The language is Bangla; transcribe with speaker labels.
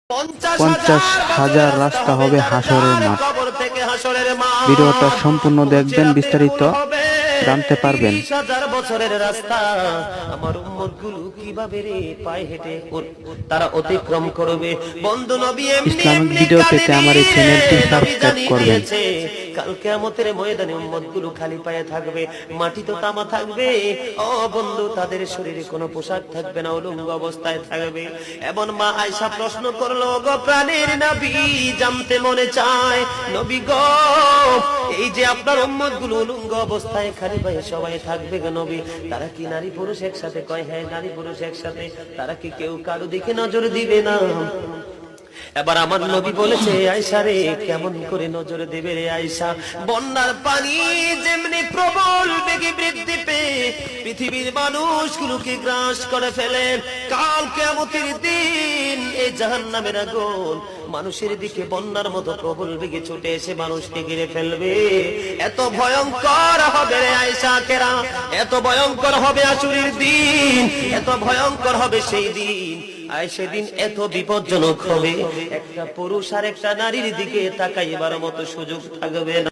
Speaker 1: 50,000 রাস্তা হবে হাসরের মাঠ। ভিডিওটা সম্পূর্ণ দেখবেন, বিস্তারিত জানতে পারবেন।
Speaker 2: 30,000 বছরের রাস্তা আমার উম্মতগুলো কিভাবে রে পায়ে হেঁটে তারা অতিক্রম করবে। বন্ধু নবী এমনি
Speaker 1: ইসলামিক
Speaker 2: এমনি
Speaker 1: ভিডিও
Speaker 2: কাঁদে
Speaker 1: পেতে আমার এই
Speaker 2: নিয়ে
Speaker 1: চ্যানেলটি
Speaker 2: নবী
Speaker 1: সাবস্ক্রাইব
Speaker 2: জানিয়ে
Speaker 1: করবেন।
Speaker 2: দিয়েছে কাল কিয়ামতের ময়দানে উম্মতগুলো খালি পায়ে থাকবে, মাটি তো তামা থাকবে। ও বন্ধু, তাদের শরীরে কোনো পোশাক থাকবে না, উলঙ্গ অবস্থায় থাকবে। এমন মা আয়েশা প্রশ্ন করলো, গো প্রাণের নবী, জানতে মনে চায় নবী গো, এই যে আপনার উম্মতগুলো উলঙ্গ অবস্থায় খালি পায়ে সবাই থাকবে গো নবী, তারা কি নারী পুরুষ একসাথে? কয় হ্যাঁ, নারী পুরুষ একসাথে। তারা কি কেউ কারো দিকে নজর দিবে না? এবার আমার নবী বলেছে, আয়েশা রে, কেমন করে নজর দেবে রে আয়েশা? বন্যার পানি যেমনি প্রবল বেগে বৃদ্ধি পেয়ে পৃথিবীর মানুষগুলোকে গ্রাস করে ফেলে, কাল কিয়ামতের দিন এই জাহান্নামের আগুন মানুষের দিকে বন্যার মতো প্রবল বেগে ছুটে এসে মানুষকে ঘিরে ফেলবে। এত ভয়ঙ্কর হবে রে আয়েশা কেরা, এত ভয়ঙ্কর হবে আসুরির দিন, এত ভয়ঙ্কর হবে সেই দিন। আর সেদিন এত বিপজ্জনক হবে, একটা পুরুষ আর একটা নারীর দিকে তাকাইবার মতো সুযোগ থাকবে না।